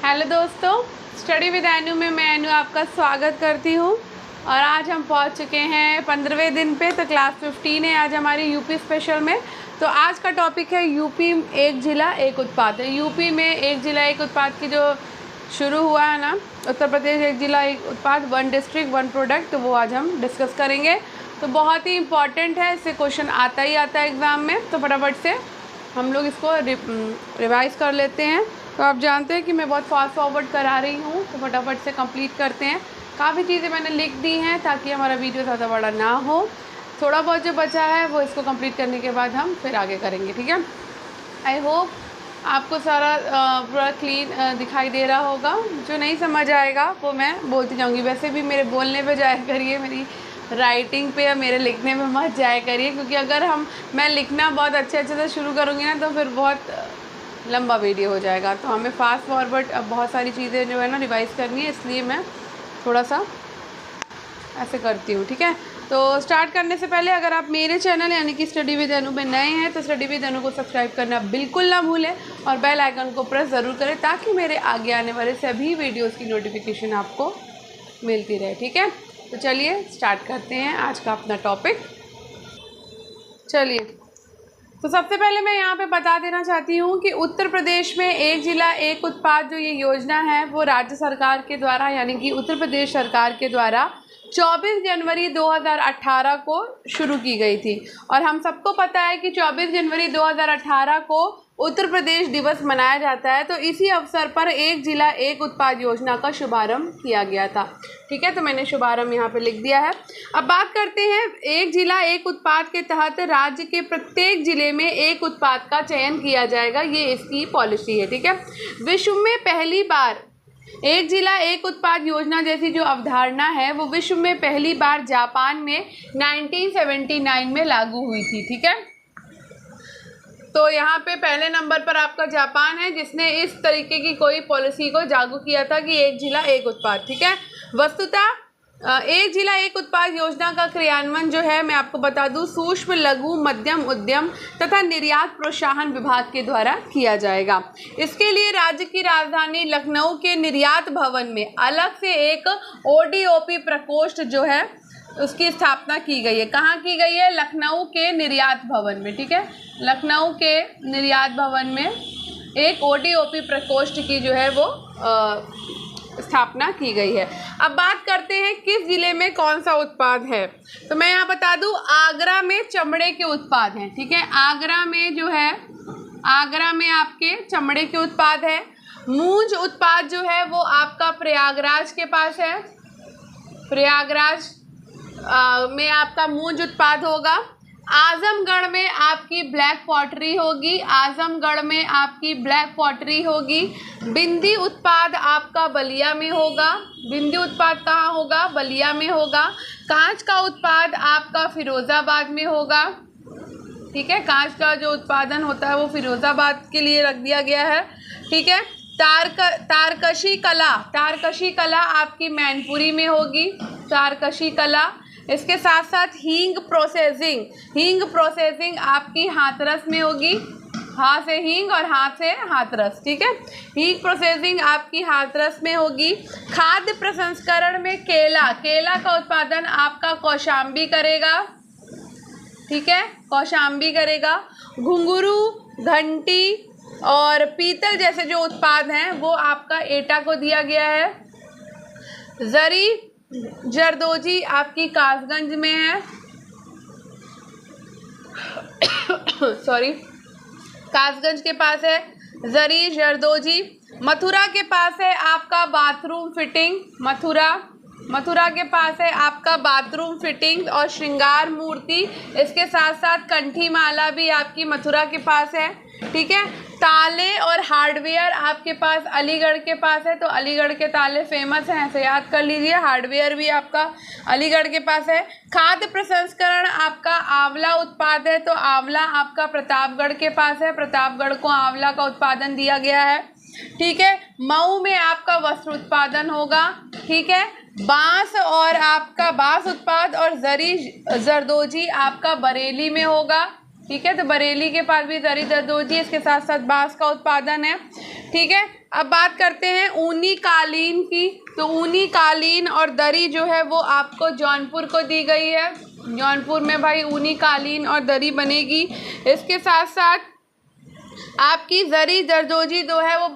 Hello दोस्तों, study with एनु में मैं एनु आपका स्वागत करती हूँ। और आज हम पहुँच चुके हैं 15वें दिन पे। तो क्लास 15 है आज हमारी यूपी स्पेशल में। तो आज का टॉपिक है यूपी एक जिला एक उत्पाद। यूपी में एक जिला एक उत्पाद की जो शुरू हुआ है ना, उत्तर प्रदेश एक जिला एक उत्पाद, वन डिस्ट्रिक्ट वन प्रोडक्ट, तो वो आज हम डिस्कस करेंगे। तो बहुत ही इम्पॉर्टेंट है, इससे क्वेश्चन आता ही आता है एग्ज़ाम में। तो फटाफट से हम लोग इसको रिवाइज़ कर लेते हैं। तो आप जानते हैं कि मैं बहुत फास्ट फॉरवर्ड करा रही हूँ, तो फटाफट से कंप्लीट करते हैं। काफ़ी चीज़ें मैंने लिख दी हैं ताकि हमारा वीडियो ज़्यादा बड़ा ना हो। थोड़ा बहुत जो बचा है वो इसको कंप्लीट करने के बाद हम फिर आगे करेंगे, ठीक है। आई होप आपको सारा पूरा क्लीन दिखाई दे रहा होगा। जो नहीं समझ आएगा वो मैं बोलती जाऊँगी। वैसे भी मेरे बोलने पे जाया करिए, मेरी राइटिंग पे या मेरे लिखने में मत जाया करिए, क्योंकि अगर मैं लिखना बहुत अच्छे से शुरू करूँगी ना तो फिर बहुत लंबा वीडियो हो जाएगा। तो हमें फास्ट फॉरवर्ड अब बहुत सारी चीज़ें जो है ना रिवाइज़ करनी है, इसलिए मैं थोड़ा सा ऐसे करती हूँ, ठीक है। तो स्टार्ट करने से पहले अगर आप मेरे चैनल यानी कि स्टडी विद एनु में नए हैं तो स्टडी विद एनु को सब्सक्राइब करना बिल्कुल ना भूलें और बेल आइकन को प्रेस ज़रूर करें ताकि मेरे आगे आने वाले सभी वीडियोज़ की नोटिफिकेशन आपको मिलती रहे, ठीक है। तो चलिए स्टार्ट करते हैं आज का अपना टॉपिक। चलिए, तो सबसे पहले मैं यहाँ पे बता देना चाहती हूँ कि उत्तर प्रदेश में एक जिला एक उत्पाद जो ये योजना है वो राज्य सरकार के द्वारा यानी कि उत्तर प्रदेश सरकार के द्वारा 24 जनवरी 2018 को शुरू की गई थी। और हम सबको पता है कि 24 जनवरी 2018 को उत्तर प्रदेश दिवस मनाया जाता है। तो इसी अवसर पर एक जिला एक उत्पाद योजना का शुभारंभ किया गया था, ठीक है। तो मैंने शुभारंभ यहाँ पे लिख दिया है। अब बात करते हैं एक जिला एक उत्पाद के तहत राज्य के प्रत्येक जिले में एक उत्पाद का चयन किया जाएगा, ये इसकी पॉलिसी है, ठीक है। विश्व में पहली बार एक जिला एक उत्पाद योजना जैसी जो अवधारणा है वो विश्व में पहली बार जापान में 1979 में लागू हुई थी, ठीक है। तो यहाँ पे पहले नंबर पर आपका जापान है जिसने इस तरीके की कोई पॉलिसी को लागू किया था कि एक जिला एक उत्पाद, ठीक है। वस्तुतः एक जिला एक उत्पाद योजना का क्रियान्वयन जो है मैं आपको बता दूं सूक्ष्म लघु मध्यम उद्यम तथा निर्यात प्रोत्साहन विभाग के द्वारा किया जाएगा। इसके लिए राज्य की राजधानी लखनऊ के निर्यात भवन में अलग से एक ओडीओपी प्रकोष्ठ जो है उसकी स्थापना की गई है। कहाँ की गई है? लखनऊ के निर्यात भवन में, ठीक है। लखनऊ के निर्यात भवन में एक ओडीओपी प्रकोष्ठ की जो है वो स्थापना की गई है। अब बात करते हैं किस जिले में कौन सा उत्पाद है। तो मैं यहाँ बता दूँ आगरा में चमड़े के उत्पाद हैं, ठीक है। आगरा में जो है, आगरा में आपके चमड़े के उत्पाद है। मूंज उत्पाद जो है वो आपका प्रयागराज के पास है। प्रयागराज में आपका मूंज उत्पाद होगा। आजमगढ़ में आपकी ब्लैक पॉटरी होगी। आजमगढ़ में आपकी ब्लैक पॉटरी होगी। बिंदी उत्पाद आपका बलिया में होगा। बिंदी उत्पाद कहाँ होगा? बलिया में होगा। कांच का उत्पाद आपका फिरोज़ाबाद में होगा, ठीक है। कांच का जो उत्पादन होता है वो फिरोज़ाबाद के लिए रख दिया गया है, ठीक है। तारकशी कला, तारकशी कला आपकी मैनपुरी में होगी, तारकशी कला। इसके साथ साथ हींग प्रोसेसिंग, हींग प्रोसेसिंग आपकी हाथरस में होगी। हाँ से हींग और हाथ से हाथरस, ठीक है। हींग प्रोसेसिंग आपकी हाथरस में होगी। खाद्य प्रसंस्करण में केला, केला का उत्पादन आपका कौशाम्बी करेगा, ठीक है, कौशाम्बी करेगा। घुंघरू, घंटी और पीतल जैसे जो उत्पाद हैं वो आपका एटा को दिया गया है। जरी जरदोजी आपकी कासगंज में है, सॉरी, कासगंज के पास है जरी जरदोजी। मथुरा के पास है आपका बाथरूम फिटिंग, मथुरा के पास है आपका बाथरूम फिटिंग और श्रृंगार मूर्ति। इसके साथ साथ कंठी माला भी आपकी मथुरा के पास है, ठीक है। ताले और हार्डवेयर आपके पास अलीगढ़ के पास है। तो अलीगढ़ के ताले फेमस हैं, ऐसे याद कर लीजिए। हार्डवेयर भी आपका अलीगढ़ के पास है। खाद्य प्रसंस्करण आपका आंवला उत्पाद है। तो आंवला आपका प्रतापगढ़ के पास है। प्रतापगढ़ को आंवला का उत्पादन दिया गया है, ठीक है। मऊ में आपका वस्त्र उत्पादन होगा, ठीक है। बांस और आपका बांस उत्पाद और जरी जरदोजी आपका बरेली में होगा, ठीक है। तो बरेली के पास भी जरी जरदोजी, इसके साथ साथ बांस का उत्पादन है। ठीक है। अब बात करते हैं ऊनी कालीन की। तो ऊनी कालीन और दरी जो है वो आपको जौनपुर को दी गई है। जौनपुर में भाई ऊनी कालीन और दरी बनेगी। इसके साथ साथ आपकी जरी जरदोजी जो है वो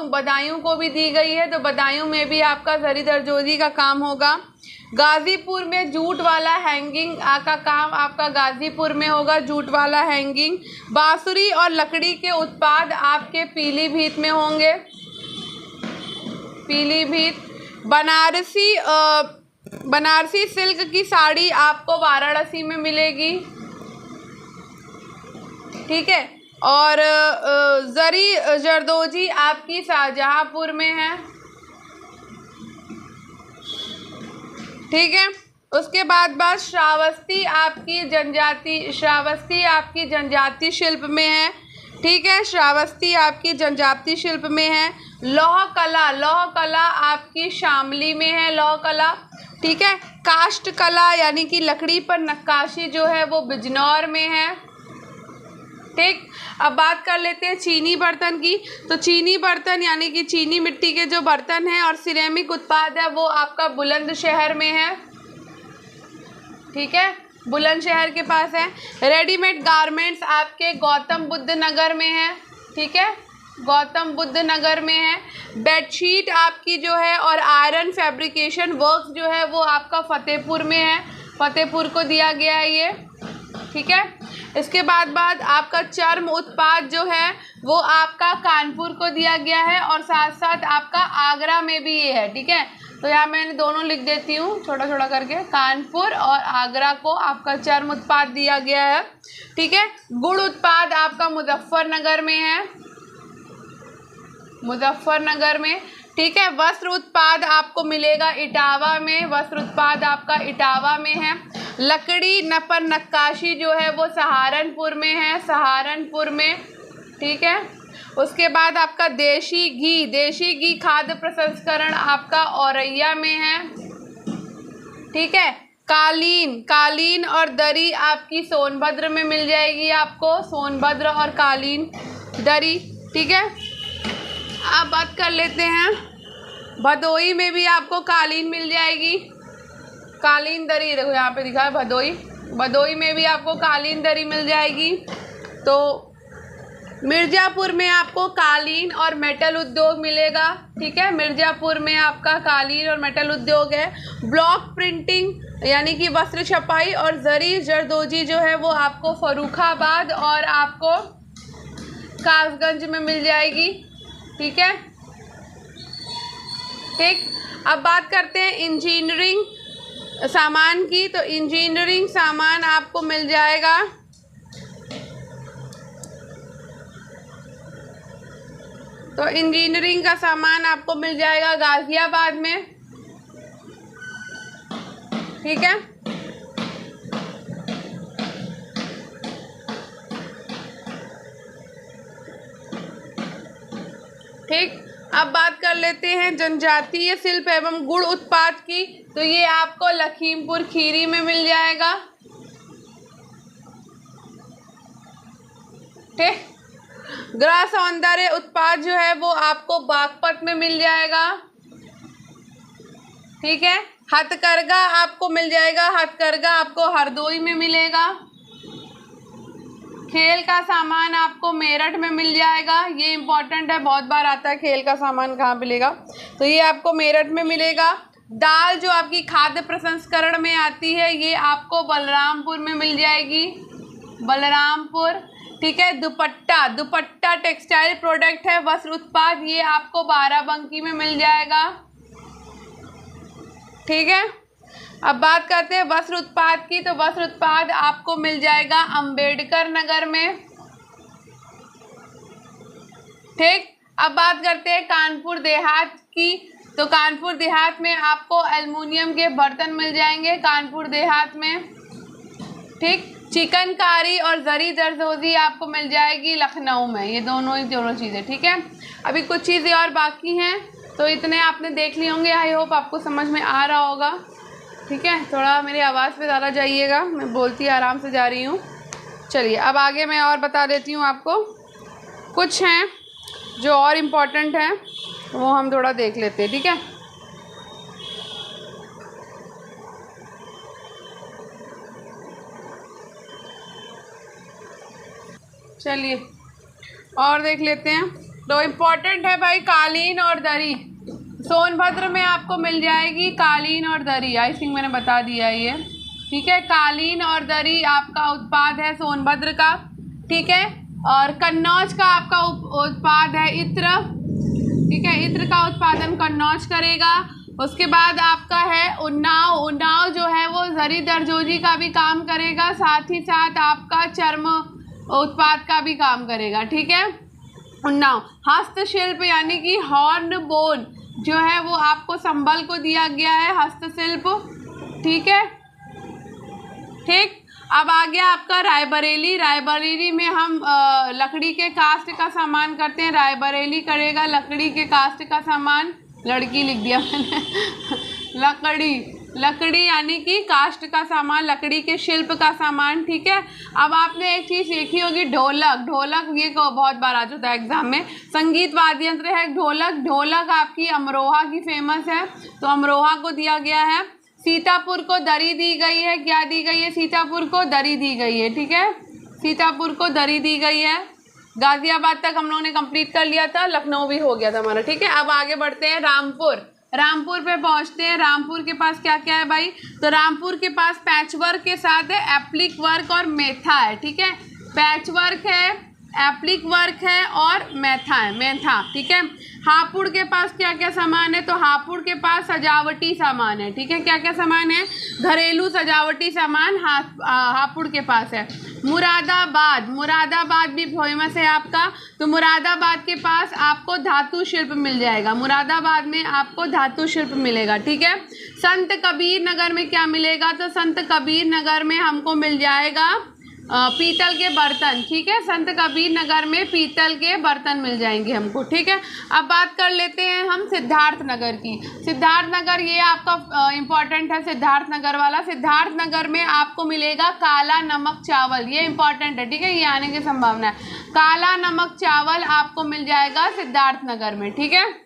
बदायूं को भी दी गई है। तो बदायूं में भी आपका जरी जरदोजी का काम होगा। गाज़ीपुर में जूट वाला हैंगिंग का काम आपका गाज़ीपुर में होगा, जूट वाला हैंगिंग। बांसुरी और लकड़ी के उत्पाद आपके पीलीभीत में होंगे, पीलीभीत। बनारसी सिल्क की साड़ी आपको वाराणसी में मिलेगी, ठीक है। और जरी जरदोजी आपकी शाहजहांपुर में है, ठीक है। उसके बाद श्रावस्ती आपकी जनजाति शिल्प में है, ठीक है। श्रावस्ती आपकी जनजाति शिल्प में है। लौह कला आपकी शामली में है, लौह कला, ठीक है। काष्ठ कला यानी कि लकड़ी पर नक्काशी जो है वो बिजनौर में है, ठीक। अब बात कर लेते हैं चीनी बर्तन की। तो चीनी बर्तन यानी कि चीनी मिट्टी के जो बर्तन हैं और सिरेमिक उत्पाद है वो आपका बुलंदशहर में है, ठीक है, बुलंदशहर के पास है। रेडीमेड गारमेंट्स आपके गौतम बुद्ध नगर में है, ठीक है, गौतम बुद्ध नगर में है। बेडशीट आपकी जो है और आयरन फैब्रिकेशन वर्क्स जो है वो आपका फतेहपुर में है, फतेहपुर को दिया गया है ये, ठीक है। इसके बाद आपका चर्म उत्पाद जो है वो आपका कानपुर को दिया गया है और साथ साथ आपका आगरा में भी ये है, ठीक है। तो यहाँ मैंने दोनों लिख देती हूँ छोटा छोटा करके, कानपुर और आगरा को आपका चर्म उत्पाद दिया गया है, ठीक है। गुड़ उत्पाद आपका मुजफ्फरनगर में है, मुजफ्फरनगर में, ठीक है। वस्त्र उत्पाद आपको मिलेगा इटावा में, वस्त्र उत्पाद आपका इटावा में है। लकड़ी पर नक्काशी जो है वो सहारनपुर में है, सहारनपुर में, ठीक है। उसके बाद आपका देशी घी खाद्य प्रसंस्करण आपका औरैया में है, ठीक है। कालीन और दरी आपकी सोनभद्र में मिल जाएगी आपको, सोनभद्र और कालीन दरी, ठीक है। अब बात कर लेते हैं भदोई में भी आपको कालीन मिल जाएगी, कालीन दरी, देखो यहाँ पे दिखा है भदोई में भी आपको कालीन दरी मिल जाएगी। तो मिर्ज़ापुर में आपको कालीन और मेटल उद्योग मिलेगा, ठीक है, मिर्ज़ापुर में आपका कालीन और मेटल उद्योग है। ब्लॉक प्रिंटिंग यानी कि वस्त्र छपाई और जरी जरदोजी जो है वो आपको फर्रुखाबाद और आपको कासगंज में मिल जाएगी, ठीक है, ठीक। अब बात करते हैं इंजीनियरिंग सामान की। तो इंजीनियरिंग सामान आपको मिल जाएगा तो इंजीनियरिंग का सामान आपको मिल जाएगा गाज़ियाबाद में, ठीक है। ठीक। अब बात कर लेते हैं जनजातीय शिल्प एवं गुड़ उत्पाद की। तो ये आपको लखीमपुर खीरी में मिल जाएगा, ठीक। गृह सौंदर्य उत्पाद जो है वो आपको बागपत में मिल जाएगा, ठीक है। हथकरघा आपको मिल जाएगा, हथकरघा आपको हरदोई में मिलेगा। खेल का सामान आपको मेरठ में मिल जाएगा, ये इम्पॉर्टेंट है, बहुत बार आता है खेल का सामान कहाँ मिलेगा, तो ये आपको मेरठ में मिलेगा। दाल जो आपकी खाद्य प्रसंस्करण में आती है ये आपको बलरामपुर में मिल जाएगी, बलरामपुर, ठीक है। दुपट्टा टेक्सटाइल प्रोडक्ट है, वस्त्र उत्पाद, ये आपको बाराबंकी में मिल जाएगा, ठीक है। अब बात करते हैं वस्त्र उत्पाद की। तो वस्त्र उत्पाद आपको मिल जाएगा अंबेडकर नगर में, ठीक। अब बात करते हैं कानपुर देहात की। तो कानपुर देहात में आपको एल्युमिनियम के बर्तन मिल जाएंगे, कानपुर देहात में, ठीक। चिकनकारी और जरी जरदोजी आपको मिल जाएगी लखनऊ में, ये दोनों चीज़ें, ठीक है। अभी कुछ चीज़ें और बाकी हैं, तो इतने आपने देख लिए होंगे। आई होप आपको समझ में आ रहा होगा, ठीक है। थोड़ा मेरी आवाज़ पे ज़्यादा जाइएगा, मैं बोलती आराम से जा रही हूँ। चलिए अब आगे मैं और बता देती हूँ आपको। कुछ हैं जो और इम्पोर्टेंट है वो हम थोड़ा देख लेते हैं, ठीक है। चलिए और देख लेते हैं। तो इम्पोर्टेंट है भाई कालीन और दरी। सोनभद्र में आपको मिल जाएगी कालीन और दरी, आई थिंक मैंने बता दिया ये, ठीक है। कालीन और दरी आपका उत्पाद है सोनभद्र का, ठीक है। और कन्नौज का आपका उत्पाद है इत्र, ठीक है। इत्र का उत्पादन कन्नौज करेगा। उसके बाद आपका है उन्नाव। उन्नाव जो है वो जरी दरजोजी का भी काम करेगा, साथ ही साथ आपका चर्म उत्पाद का भी काम करेगा, ठीक है। उन्नाव। हस्तशिल्प यानी कि हॉर्न बोन जो है वो आपको संबल को दिया गया है, हस्तशिल्प, ठीक है, ठीक। अब आ गया आपका रायबरेली। रायबरेली में हम लकड़ी के कास्ट का सामान करते हैं। रायबरेली करेगा लकड़ी के कास्ट का सामान, लड़की लिख दिया मैंने लकड़ी यानी कि कास्ट का सामान, लकड़ी के शिल्प का सामान, ठीक है। अब आपने एक चीज़ देखी होगी, ढोलक ये को बहुत बार आ जाता है एग्जाम में। संगीत वाद्य यंत्र है ढोलक आपकी अमरोहा की फेमस है, तो अमरोहा को दिया गया है। सीतापुर को दरी दी गई है, क्या दी गई है? सीतापुर को दरी दी गई है, ठीक है। सीतापुर को दरी दी गई है। गाजियाबाद तक हम लोगों ने कंप्लीट कर लिया था, लखनऊ भी हो गया था हमारा, ठीक है। अब आगे बढ़ते हैं रामपुर पे पहुंचते हैं। रामपुर के पास क्या क्या है भाई? तो रामपुर के पास पैच वर्क के साथ है एप्लिक वर्क और मेथा है, ठीक है। पैच वर्क है, एप्लिक वर्क है और मेथा है, ठीक है। हापुड़ के पास क्या क्या सामान है? तो हापुड़ के पास सजावटी सामान है, ठीक है। क्या क्या सामान है? घरेलू सजावटी सामान हापुड़ के पास है। मुरादाबाद भी फेमस है आपका, तो मुरादाबाद के पास आपको धातु शिल्प मिल जाएगा। मुरादाबाद में आपको धातु शिल्प मिलेगा, ठीक है। संत कबीर नगर में क्या मिलेगा? तो संत कबीर नगर में हमको मिल जाएगा पीतल के बर्तन, ठीक है। संत कबीर नगर में पीतल के बर्तन मिल जाएंगे हमको, ठीक है। अब बात कर लेते हैं हम सिद्धार्थ नगर की। सिद्धार्थ नगर ये आपका इम्पॉर्टेंट है, सिद्धार्थ नगर वाला। सिद्धार्थ नगर में आपको मिलेगा काला नमक चावल, ये इम्पॉर्टेंट है, ठीक है, ये आने की संभावना है। काला नमक चावल आपको मिल जाएगा सिद्धार्थ नगर में, ठीक है।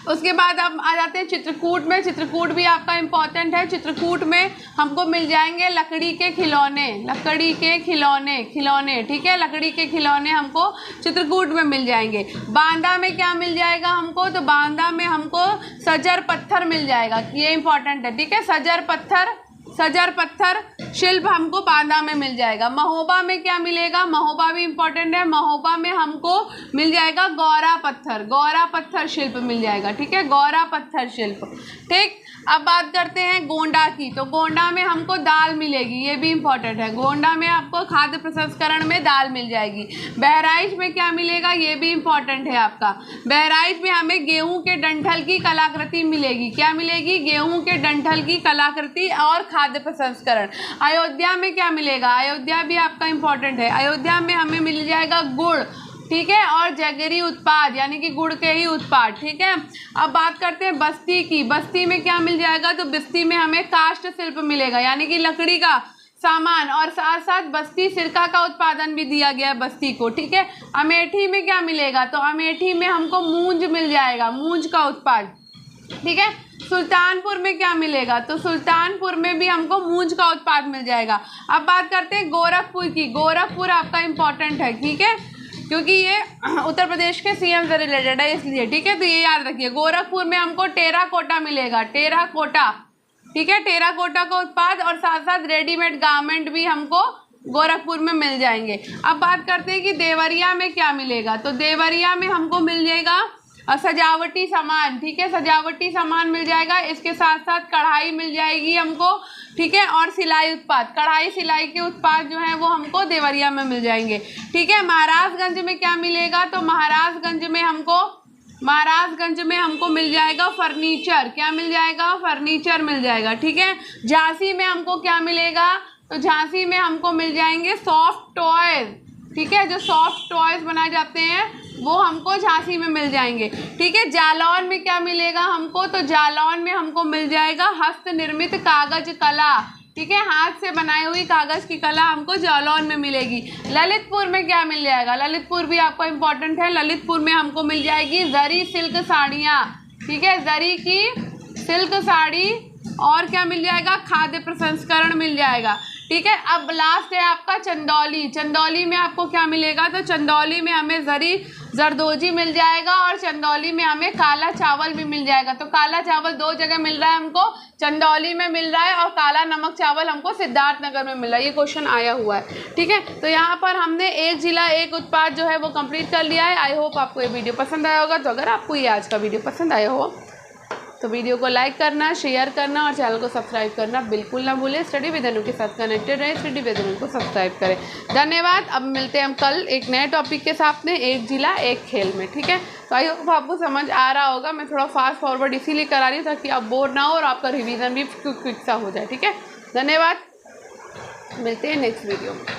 उसके बाद अब आ जाते हैं चित्रकूट में। चित्रकूट भी आपका इम्पोर्टेंट है। चित्रकूट में हमको मिल जाएंगे लकड़ी के खिलौने, ठीक है। लकड़ी के खिलौने हमको चित्रकूट में मिल जाएंगे। बांदा में क्या मिल जाएगा हमको? तो बांदा में हमको सजर पत्थर मिल जाएगा, ये इंपॉर्टेंट है, ठीक है। सजर पत्थर शिल्प हमको बांदा में मिल जाएगा। महोबा में क्या मिलेगा? महोबा भी इम्पोर्टेंट है। महोबा में हमको मिल जाएगा गौरा पत्थर शिल्प मिल जाएगा, ठीक है, गौरा पत्थर शिल्प, ठीक। अब बात करते हैं गोंडा की। तो गोंडा में हमको दाल मिलेगी, ये भी इम्पोर्टेंट है। गोंडा में आपको खाद्य प्रसंस्करण में दाल मिल जाएगी। बहराइच में क्या मिलेगा? ये भी इम्पोर्टेंट है आपका। बहराइच में हमें गेहूं के डंठल की कलाकृति मिलेगी। क्या मिलेगी? गेहूं के डंठल की कलाकृति और खाद्य प्रसंस्करण। अयोध्या में क्या मिलेगा? अयोध्या भी आपका इम्पोर्टेंट है। अयोध्या में हमें मिल जाएगा गुड़, ठीक है, और जगरी उत्पाद यानी कि गुड़ के ही उत्पाद, ठीक है। अब बात करते हैं बस्ती की। बस्ती में क्या मिल जाएगा? तो बस्ती में हमें काष्ठ शिल्प मिलेगा यानी कि लकड़ी का सामान, और साथ साथ बस्ती सिरका का उत्पादन भी दिया गया है बस्ती को, ठीक है। अमेठी में क्या मिलेगा? तो अमेठी में हमको मूंज मिल जाएगा, मूंज का उत्पाद, ठीक है। सुल्तानपुर में क्या मिलेगा? तो सुल्तानपुर में भी हमको मूंज का उत्पाद मिल जाएगा। अब बात करते हैं गोरखपुर की। गोरखपुर आपका इम्पोर्टेंट है, ठीक है, क्योंकि ये उत्तर प्रदेश के सीएम से रिलेटेड है इसलिए, ठीक है। तो ये याद रखिए, गोरखपुर में हमको टेराकोटा मिलेगा, टेराकोटा, ठीक है, टेराकोटा का उत्पाद, और साथ साथ रेडीमेड गारमेंट भी हमको गोरखपुर में मिल जाएंगे। अब बात करते हैं कि देवरिया में क्या मिलेगा। तो देवरिया में हमको मिल जाएगा सजावटी सामान, ठीक है, सजावटी सामान मिल जाएगा। इसके साथ साथ कढ़ाई मिल जाएगी हमको, ठीक है, और सिलाई उत्पाद, कढ़ाई सिलाई के उत्पाद जो हैं वो हमको देवरिया में मिल जाएंगे, ठीक है। महाराजगंज में क्या मिलेगा? तो महाराजगंज में हमको मिल जाएगा फर्नीचर, क्या मिल जाएगा? फर्नीचर मिल जाएगा, ठीक है। झांसी में हमको क्या मिलेगा? तो झांसी में हमको मिल जाएंगे सॉफ्ट टॉयज, ठीक है, जो सॉफ्ट टॉयज बनाए जाते हैं वो हमको झांसी में मिल जाएंगे, ठीक है। जालौन में क्या मिलेगा हमको? तो जालौन में हमको मिल जाएगा हस्त निर्मित कागज कला, ठीक है, हाथ से बनाई हुई कागज़ की कला हमको जालौन में मिलेगी। ललितपुर में क्या मिल जाएगा, ललितपुर भी आपको इम्पोर्टेंट है। ललितपुर में हमको मिल जाएगी जरी सिल्क साड़ियाँ, ठीक है, जरी की सिल्क साड़ी। और क्या मिल जाएगा, खाद्य प्रसंस्करण मिल जाएगा, ठीक है। अब लास्ट है आपका चंदौली। चंदौली में आपको क्या मिलेगा, तो चंदौली में हमें जरी जरदोजी मिल जाएगा और चंदौली में हमें काला चावल भी मिल जाएगा। तो काला चावल 2 जगह मिल रहा है हमको, चंदौली में मिल रहा है और काला नमक चावल हमको सिद्धार्थनगर में मिल रहा है। ये क्वेश्चन आया हुआ है, ठीक है। तो यहाँ पर हमने एक जिला एक उत्पाद जो है वो कंप्लीट कर लिया है। आई होप आपको ये वीडियो पसंद आया होगा। तो अगर आपको ये आज का वीडियो पसंद आया हो तो वीडियो को लाइक करना, शेयर करना और चैनल को सब्सक्राइब करना बिल्कुल ना भूलें। स्टडी विद अनु के साथ कनेक्टेड रहें, स्टडी विद अनु को सब्सक्राइब करें। धन्यवाद। अब मिलते हैं हम कल एक नए टॉपिक के साथ में, एक जिला एक खेल में, ठीक है। तो आई होप आपको समझ आ रहा होगा। मैं थोड़ा फास्ट फॉरवर्ड इसीलिए करा रही हूँ ताकि आप बोर ना हो और आपका रिवीजन भी क्विक सा हो जाए, ठीक है। धन्यवाद, मिलते हैं नेक्स्ट वीडियो में।